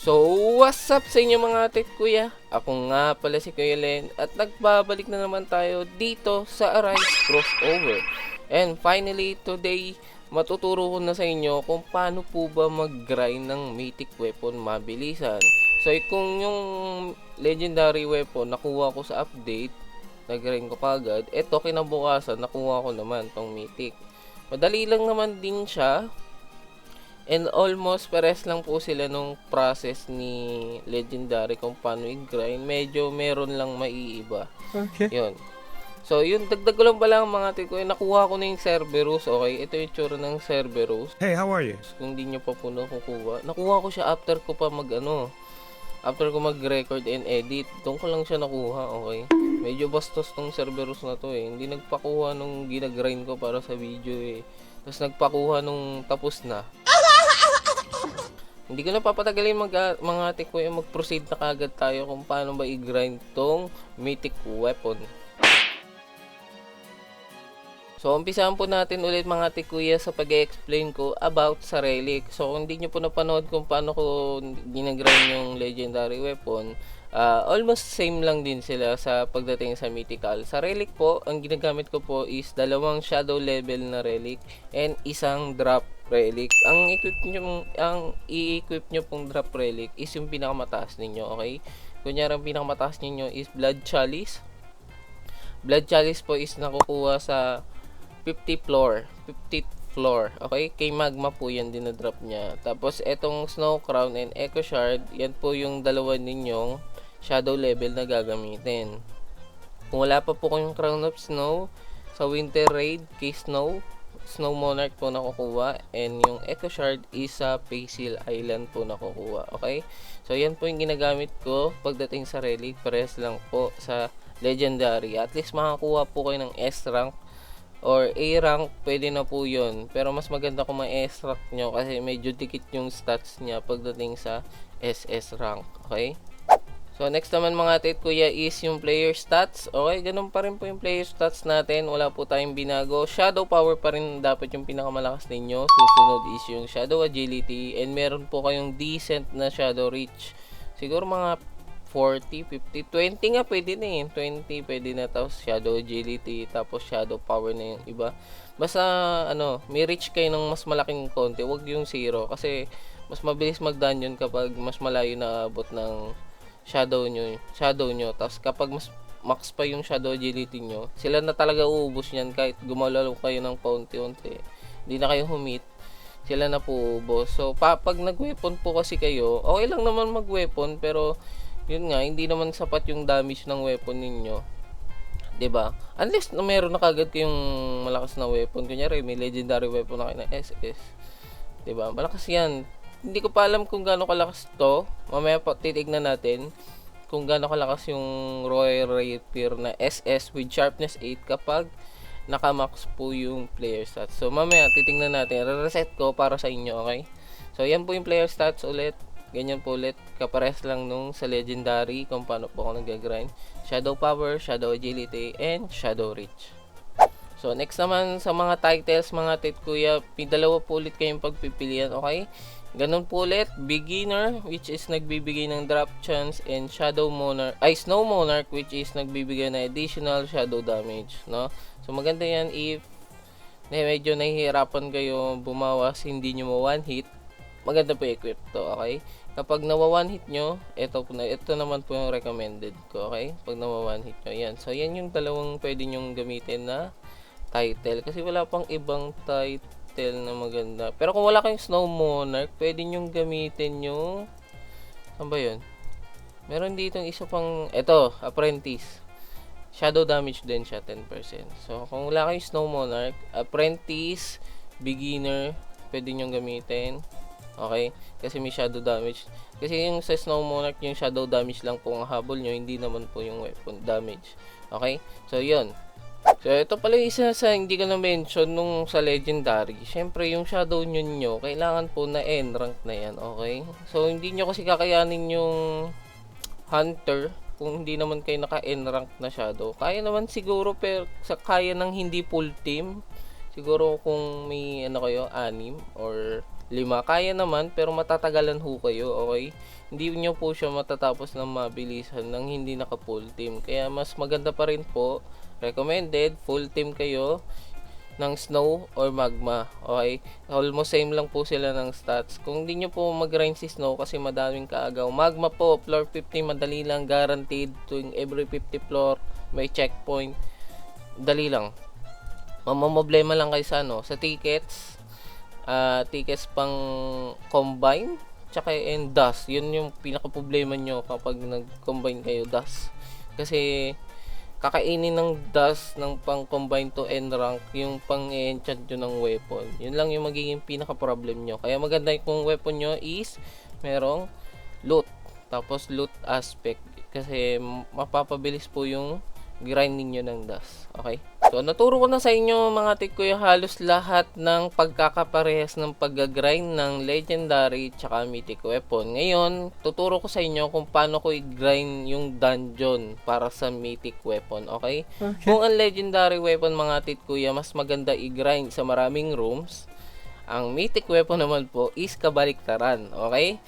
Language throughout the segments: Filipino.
So, what's up sa inyo mga ate kuya? Ako nga pala si Kuya Len at nagbabalik na naman tayo dito sa Arise Crossover. And finally, today, matuturo ko na sa inyo kung paano po ba mag-grind ng mythic weapon mabilisan. So, kung yung legendary weapon nakuha ko sa update, nag-grind ko kagad, eto kinabukasan, nakuha ko naman tong mythic. Madali lang naman din siya. And almost pares lang po sila nung process ni Legendary kung paano i-grind. Medyo meron lang maiiba. Okay. Yun. So, yun, dagdag ko lang pala mga tiko. Nakuha ko na yung Cerberus. Okay, ito yung tsura ng Cerberus. Hey, how are you? Kung di nyo pa po nakukuha. Nakuha ko siya after ko pa after ko mag-record and edit. Doon ko lang siya nakuha, okay? Medyo bastos tong Cerberus na to eh. Hindi nagpakuha nung ginagrind ko para sa video eh. Tapos nagpakuha nung tapos na. Hindi ko na papatagalin mga ate ko mag-proceed na kagad tayo kung paano ba i-grind tong mythic weapon. So, umpisahan po natin ulit mga ate kuya sa pag-explain ko about sa relic. So, kung hindi nyo po napanood kung paano ko ginagrind yung legendary weapon, almost same lang din sila sa pagdating sa mythical. Sa relic po, ang ginagamit ko po is dalawang shadow level na relic and isang drop relic. Ang i-equip nyo pong drop relic is yung pinakamataas ninyo, okay? Kunyari ang pinakamataas ninyo is Blood Chalice. Blood Chalice po is nakukuha sa 50th floor. Okay? Kay Magma po yan dinadrop niya. Tapos etong Snow Crown and Echo Shard, yan po yung dalawa ninyong shadow level na gagamitin. Kung wala pa po kayong Crown of Snow, sa Winter Raid, kay Snow Monarch po nakukuha, and yung Echo Shard is sa Paisil Island po nakukuha. Okay? So yan po yung ginagamit ko pagdating sa relic. Pares lang po sa legendary. At least makakuha po kayo ng S rank or A rank, pwede na po yun. Pero mas maganda kung ma-S rank nyo kasi medyo dikit yung stats niya pagdating sa SS rank. Okay? So, next naman mga tit kuya is yung player stats. Okay, ganun pa rin po yung player stats natin. Wala po tayong binago. Shadow power pa rin dapat yung pinakamalakas ninyo. Susunod is yung shadow agility. And meron po kayong decent na shadow reach. Siguro mga 40, 50, 20 nga pwede na eh. 20 pwede na. Tapos shadow agility. Tapos shadow power na yung iba. Basta may reach kayo ng mas malaking konti. Huwag yung 0. Kasi mas mabilis mag-dungeon kapag mas malayo na abot ng shadow nyo. Tapos kapag mas max pa yung shadow agility nyo, sila na talaga uubos niyan kahit gumalaw kayo ng paunti-unti. Hindi na kayo humit, sila na po uubos. So, pag nag-weapon po kasi kayo, okay lang naman mag-weapon, pero yun nga, hindi naman sapat yung damage ng weapon ninyo. 'Di ba? Unless na meron na kagad kayong malakas na weapon. Kunyari, may legendary weapon na kayo na SS. 'Di ba? Malakas yan. Hindi ko pa alam kung gaano kalakas to. Mamaya pa titignan natin kung gaano kalakas yung Royal Rapier na SS with sharpness 8 kapag nakamax po yung player stats. So mamaya titignan natin. Re-reset ko para sa inyo, okay? So yan po yung player stats ulit. Ganyan po ulit. Kapares lang nung sa legendary kung paano po ako nag-grind. Shadow power, shadow agility, and shadow reach. So next naman sa mga titles mga tit kuya, dalawa po ulit kayong pagpipilian, okay? Ganun po ulit, beginner which is nagbibigay ng drop chance, and Snow Monarch which is nagbibigay ng additional shadow damage, no? So maganda yan if medyo nahihirapan kayo bumawas, hindi nyo ma one hit, maganda po equip to, okay? Kapag nawa one hit nyo, ito naman po yung recommended ko, okay? Pag nawa one hit nyo, yan. So yan yung dalawang pwede nyong gamitin na title kasi wala pang ibang title na maganda. Pero kung wala kayong Snow Monarch, pwede nyong gamitin yung saan ba yun? Meron dito isa pang Apprentice. Shadow damage din siya 10%. So kung wala kayong Snow Monarch, Apprentice, Beginner, pwede nyong gamitin. Okay? Kasi may shadow damage. Kasi yung sa Snow Monarch, yung shadow damage lang po ang habol nyo, hindi naman po yung weapon damage. Okay? So yun. So, ito pala yung isa sa hindi ko na-mention nung sa legendary. Siyempre, yung shadow nyo, kailangan po na N-rank na yan, okay? So, hindi nyo kasi kakayanin yung hunter kung hindi naman kayo naka-N-rank na shadow. Kaya naman siguro, pero kaya ng hindi full team. Siguro kung may kayo, 6 or 5. Kaya naman, pero matatagalan ho kayo, okay? Hindi nyo po siya matatapos ng mabilisan nang hindi naka full team. Kaya mas maganda pa rin po, recommended, full team kayo ng snow or magma, okay? Almost same lang po sila ng stats. Kung hindi nyo po mag-grind si snow kasi madaming kaagaw, magma po, floor 50, madali lang, guaranteed, tuwing every 50 floor, may checkpoint, dali lang. Mamamblema lang kayo sa sa tickets, tickets pang combine, tsaka and dust. Yun yung pinaka problema nyo kapag nag-combine kayo, dust. Kasi kakainin ng dust ng pang combine to end rank yung pang enchant nyo ng weapon. Yun lang yung magiging pinaka problem nyo. Kaya maganda kung weapon nyo is merong loot, tapos loot aspect, kasi mapapabilis po yung grind ninyo ng dust. Okay? So, naturo ko na sa inyo mga tikuya halos lahat ng pagkakaparehas ng pag-grind ng legendary tsaka mythic weapon. Ngayon, tuturo ko sa inyo kung paano ko i-grind yung dungeon para sa mythic weapon. Okay? Kung ang legendary weapon mga tikuya, mas maganda i-grind sa maraming rooms. Ang mythic weapon naman po is kabaliktaran. Okay?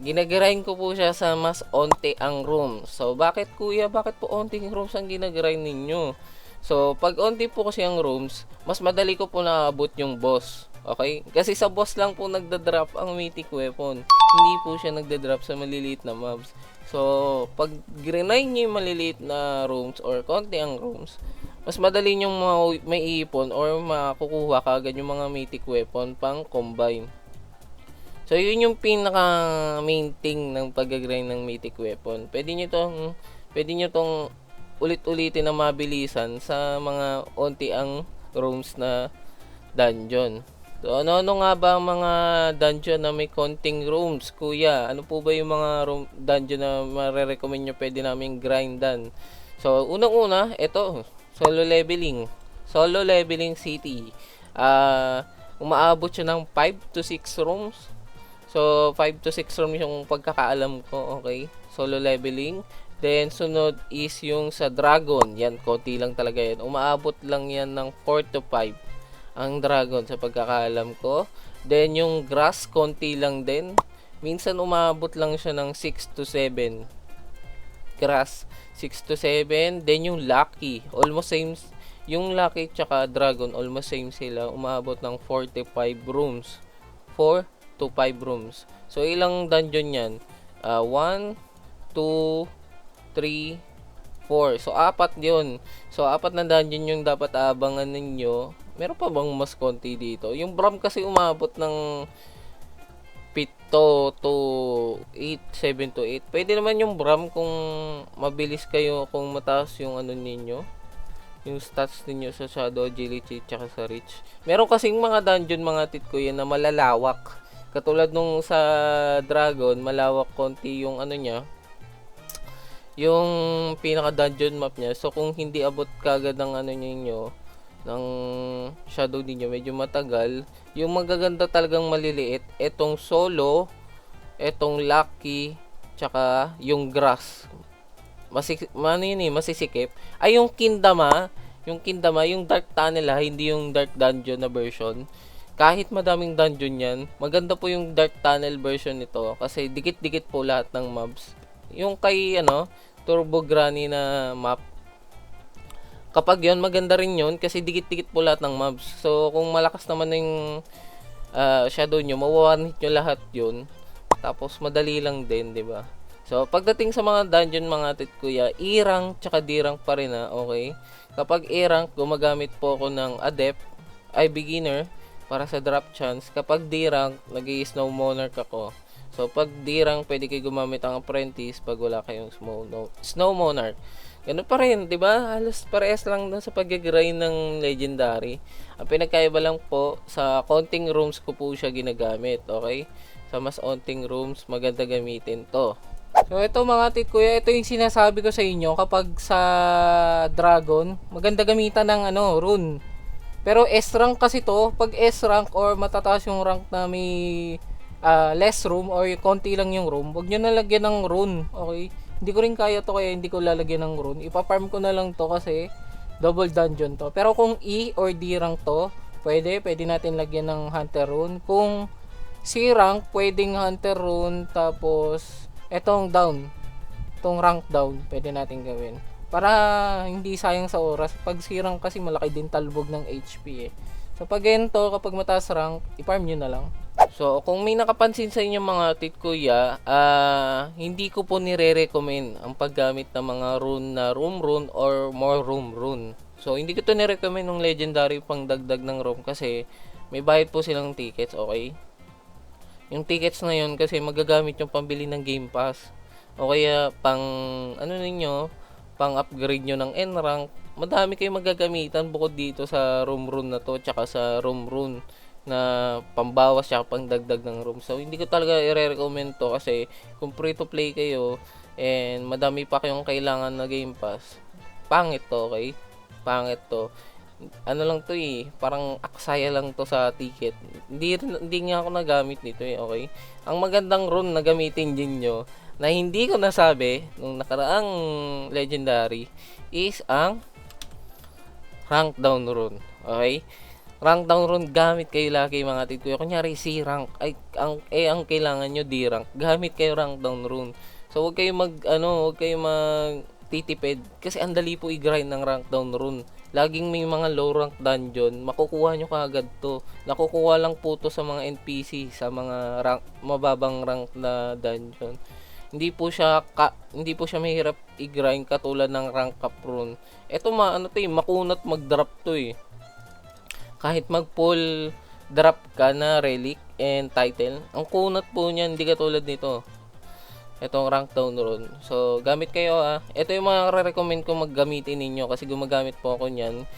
Ginagrind ko po siya sa mas onti ang room. So, bakit kuya? Bakit po onting rooms ang ginagrind ninyo? So, pag onti po kasi ang rooms, mas madali ko po naabot yung boss. Okay? Kasi sa boss lang po nagda-drop ang mythic weapon. Hindi po siya nagda-drop sa maliliit na mobs. So, pag grind nyo yung maliliit na rooms or konti ang rooms, mas madali nyong may ipon or makukuha kagad yung mga mythic weapon pang combine. So, yun yung pinaka main thing ng pag-grind ng mythic weapon. Pwede nyo tong ulit-ulitin na mabilisan sa mga onti ang rooms na dungeon. So, ano nga ba ang mga dungeon na may konting rooms, kuya? Ano po ba yung mga dungeon na marerecommend nyo pwede namin grindan? So, unang-una, ito, solo leveling. Solo leveling city. Umaabot siya ng 5 to 6 rooms. So, 5 to 6 rooms yung pagkakaalam ko, okay? Solo leveling. Then, sunod is yung sa dragon. Yan, konti lang talaga yan. Umaabot lang yan ng 4 to 5. Ang dragon sa pagkakaalam ko. Then, yung grass, konti lang din. Minsan, umaabot lang siya ng 6 to 7. Grass, 6 to 7. Then, yung lucky. Almost same. Yung lucky tsaka dragon, almost same sila. Umaabot ng 45 rooms. 4 to 5 rooms. So, ilang dungeon yan? 1, 2, 3, 4. So, 4 yun. So, 4 na dungeon yung dapat abangan ninyo. Meron pa bang mas konti dito? Yung Bram kasi umabot ng 7 to 8, 7 to 8. Pwede naman yung Bram kung mabilis kayo, kung mataas yung ano ninyo, yung stats ninyo sa Shadow, Agility, tsaka sa Reach. Meron kasing mga dungeon mga titkuya na malalawak. Katulad nung sa Dragon, malawak konti yung ano niya, yung pinaka dungeon map niya. So kung hindi abot kagad ng ano niyo, ng shadow niyo, medyo matagal. Yung magaganda talagang maliliit, etong solo, etong lucky, tsaka yung grass. Masisikip. Ay yung Kindama, yung dark tunnel hindi yung dark dungeon na version. Kahit madaming dungeon yan, maganda po yung dark tunnel version nito kasi dikit-dikit po lahat ng mobs. Yung kay Turbo Granny na map, kapag yon maganda rin yun kasi dikit-dikit po lahat ng mobs. So kung malakas naman yung shadow nyo, mawawanit nyo lahat yun. Tapos madali lang din, di ba? So pagdating sa mga dungeon mga titkuya, E-rank tsaka D-rank pa rin okay? Kapag E-rank, gumagamit po ako ng adept, beginner, para sa drop chance. Kapag D-rank, nag-i-snow monarch ako. So, pag D-rank, pwede kayo gumamit ang apprentice pag wala kayong snow monarch. Ganun pa rin, di ba? Halos parehas lang dun sa pag-grind ng legendary. Ang pinagkaiba lang po, sa konting rooms ko po siya ginagamit, okay? Sa mas onting rooms, maganda gamitin to. So, ito mga titkuya, ito yung sinasabi ko sa inyo kapag sa dragon, maganda gamitan ng rune. Pero S-rank kasi to, pag S-rank or matataas yung rank na may less room or konti lang yung room, wag nyo nalagyan ng rune, okay? Hindi ko rin kaya to kaya hindi ko lalagyan ng rune. Ipa-farm ko na lang to kasi double dungeon to. Pero kung E or D rank to, pwede natin lagyan ng hunter rune. Kung C rank, pwedeng hunter rune, tapos etong down, itong rank down, pwede natin gawin. Para hindi sayang sa oras. Pag C rank kasi malaki din talbog ng HP eh. So pag ganito, kapag mataas rank, i-farm nyo na lang. So kung may nakapansin sa inyo mga titkuya, hindi ko po nire-recommend ang paggamit ng mga rune na room rune or more room rune. So hindi ko to ni-recommend ng legendary pang dagdag ng room kasi may bayad po silang tickets, okay? Yung tickets na yun kasi magagamit yung pambili ng Game Pass. O kaya pang ano ninyo, pang upgrade nyo ng N rank. Madami kayong magagamitan bukod dito sa room rune na to, tsaka sa room rune na pambawas tsaka pang dagdag ng room. So hindi ko talaga i-recommend to kasi kung free to play kayo and madami pa kayong kailangan na Game Pass, pangit to, okay? Pangit to. Ano lang to eh, parang aksaya lang to sa ticket. Hindi nga ako nagamit nito eh, okay? Ang magandang rune na gamitin din nyo na hindi ko nasabi nung nakaraang legendary is ang rank down rune, okay? Rank down rune gamit kayo lagi mga titkuya. Kunyari C rank ay ang kailangan nyo D rank. Gamit kayo rank down rune. So huwag kayo huwag kayo titipid kasi ang dali po i-grind ng rank down rune. Laging may mga low rank dungeon, makukuha nyo kaagad to. Nakukuha lang po to sa mga NPC, sa mga mababang rank na dungeon. Hindi po siya mahirap i-grind katulad ng rank up rune. Ito makunat mag-drop to eh. Kahit mag-pull drop ka na relic and title, ang kunat po niyan, hindi katulad nito. Itong rank down rune. So, gamit kayo Ito yung mga re-recommend ko maggamitin ninyo kasi gumagamit po ako niyan.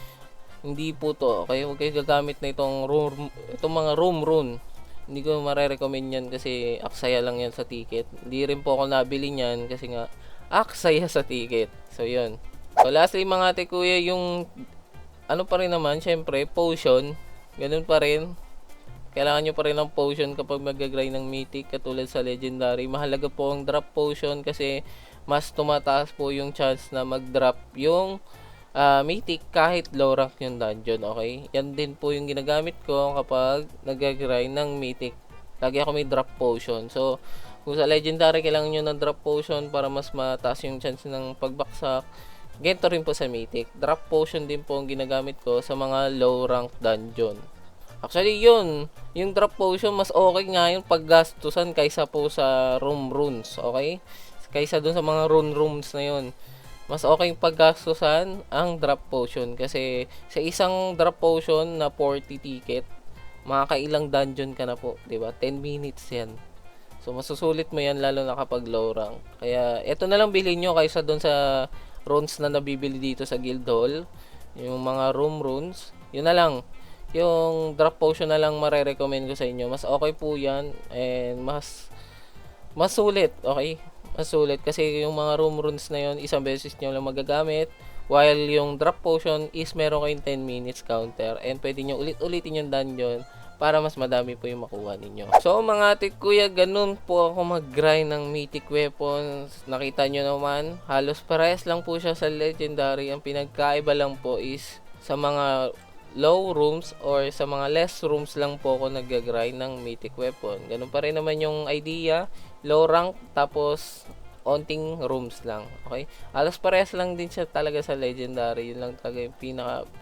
Hindi po to. Okay, huwag kayo gagamit na itong mga room rune. Hindi ko mare-recommend yan kasi aksaya lang yan sa ticket. Hindi rin po ako nabili niyan kasi nga aksaya sa ticket. So, yun. So, lastly mga ate kuya, yung ano pa rin naman, syempre, potion. Ganun pa rin. Kailangan nyo pa rin ng potion kapag mag-grind ng mythic katulad sa legendary. Mahalaga po ang drop potion kasi mas tumataas po yung chance na mag-drop yung mythic kahit low rank yung dungeon, okay? Yan din po yung ginagamit ko kapag nag-grind ng mythic. Lagi ako may drop potion. So, kung sa legendary kailangan nyo ng drop potion para mas mataas yung chance ng pagbaksak, ganito rin po sa mythic. Drop potion din po ang ginagamit ko sa mga low rank dungeon. Actually, yung drop potion, mas okay nga yung paggastusan kaysa po sa room runes, okay? Kaysa dun sa mga rune rooms na yun. Mas okay yung paggastusan ang drop potion. Kasi sa isang drop potion na 40 ticket, makakailang dungeon ka na po, di ba? 10 minutes yan. So, masusulit mo yan lalo na kapag low rank. Kaya, eto na lang bilhin nyo kaysa dun sa runes na nabibili dito sa guild hall. Yung mga room runes, yun na lang. Yung drop potion na lang mare-recommend ko sa inyo. Mas okay po yan and mas sulit, okay? Mas sulit kasi yung mga room runes na yon isang beses nyo lang magagamit, while yung drop potion is meron kayong 10 minutes counter and pwede nyo ulit-ulitin yung dungeon para mas madami po yung makuha ninyo. So mga ate kuya, ganun po ako mag-grind ng mythic weapons. Nakita nyo naman, halos parehas lang po siya sa legendary. Ang pinagkaiba lang po is sa mga low rooms or sa mga less rooms lang po ako nag-grind ng mythic weapon. Ganun pa rin naman yung idea, low rank tapos onting rooms lang, okay? Alas parehas lang din siya talaga sa legendary. Yun lang talaga yung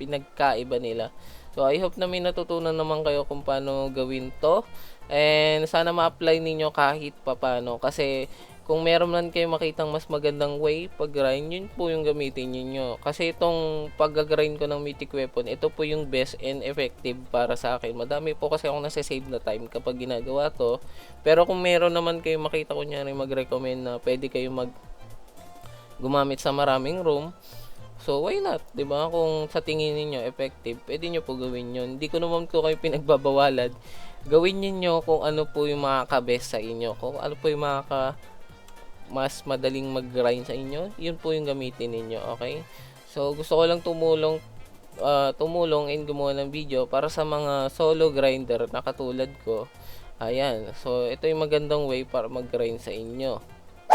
pinagkaiba nila. So I hope na may natutunan naman kayo kung paano gawin to and sana ma-apply ninyo kahit papano kasi kung meron man kayo makitang mas magandang way pag-grind, yun po yung gamitin niyo. Kasi itong pag-grind ko ng mythic weapon, ito po yung best and effective para sa akin. Madami po kasi akong nasa-save na time kapag ginagawa to. Pero kung meron naman kayo makita ko niya mag-recommend na pwede kayo gumamit sa maraming room, so why not, 'di ba? Kung sa tingin niyo effective, pwede niyo po gawin 'yon. Hindi ko naman ko kayo pinagbabawalan. Gawin niyo kung ano po yung makaka-best sa inyo. Kung ano po yung mas madaling mag-grind sa inyo, yun po yung gamitin ninyo, okay? So, gusto ko lang tumulong and gumawa ng video para sa mga solo grinder na katulad ko. Ayan, so ito yung magandang way para mag-grind sa inyo.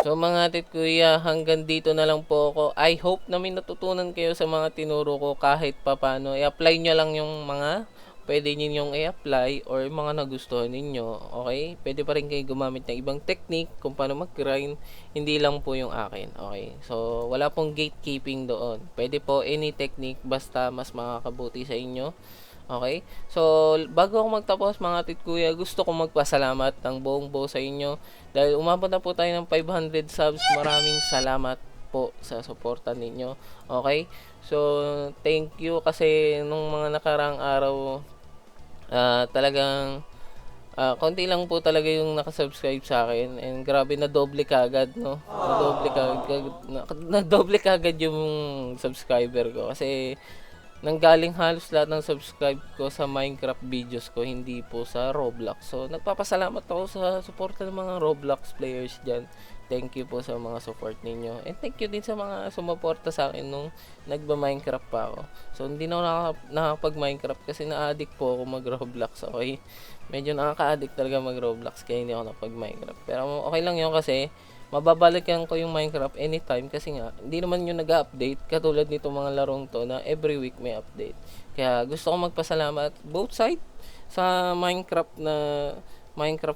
So mga tit kuya, hanggang dito na lang po ako. I hope na may natutunan kayo sa mga tinuro ko kahit papano. I-apply nyo lang yung mga pwede ninyong i-apply or mga nagustuhan ninyo. Okay? Pwede pa rin kayo gumamit ng ibang technique kung paano mag-grind, hindi lang po yung akin. Okay? So, wala pong gatekeeping doon. Pwede po any technique basta mas makakabuti sa inyo. Okay? So, bago ako magtapos mga titkuya, gusto kong magpasalamat ng buong buo sa inyo dahil umabot na po tayo ng 500 subs. Maraming salamat po sa suporta ninyo. Okay? So, thank you kasi nung mga nakarang araw, talagang konti lang po talaga yung nakasubscribe sa akin and grabe na doble kagad, no? Na doble kagad yung subscriber ko kasi nanggaling halos lahat ng subscribe ko sa Minecraft videos ko, hindi po sa Roblox. So, nagpapasalamat ako sa suporta ng mga Roblox players dyan. Thank you po sa mga support ninyo. And thank you din sa mga sumuporta sa akin nung nagba-Minecraft pa ako. So, hindi na ako nakapag-Minecraft kasi na-addict po ako mag-Roblox. Okay? Medyo nakaka-addict talaga mag-Roblox kaya hindi ako nakapag-Minecraft. Pero okay lang yun kasi mababalikan ko yung Minecraft anytime kasi nga hindi naman yung nag-update katulad nito mga larong to na every week may update. Kaya gusto ko magpasalamat both side sa Minecraft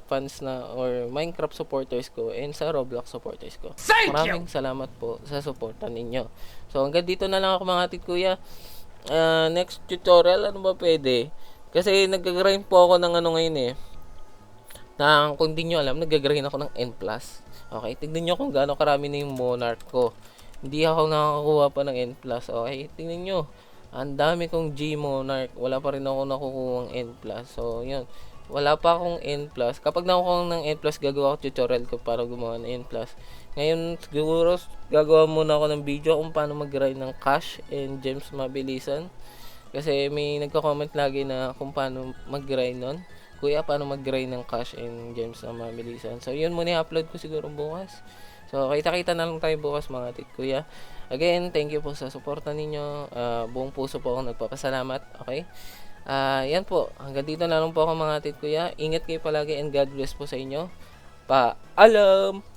fans na or Minecraft supporters ko and sa Roblox supporters ko. Maraming salamat po sa suporta ninyo. So hanggang dito na lang ako mga titkuya. Next tutorial ano ba pwede? Kasi nag-grind po ako ng ano ngayon kung di nyo alam, nag-grind ako ng N+. Okay, tignan nyo kung gaano karami na yung Monarch ko. Hindi ako nakakuha pa ng N+. Okay, tignan nyo. Ang dami kong G Monarch. Wala pa rin ako nakukuha ng N+. So, yun. Wala pa akong N+. Kapag nakukuha ng N+, gagawa ko tutorial ko para gumawa ng N+. Ngayon, siguro, gagawa muna ako ng video kung paano mag-grind ng cash and gems mabilisan. Kasi may nagko-comment lagi na kung paano mag-grind nun. Kuya, paano mag-grind ng cash and gems na mabilisan. So, yun muna i-upload ko siguro bukas. So, kita-kita na lang tayo bukas mga titkuya. Again, thank you po sa suporta ninyo. Buong puso po ako nagpapasalamat. Okay? Yan po. Hanggang dito na lang po ako mga titkuya. Ingat kayo palagi and God bless po sa inyo. Paalam!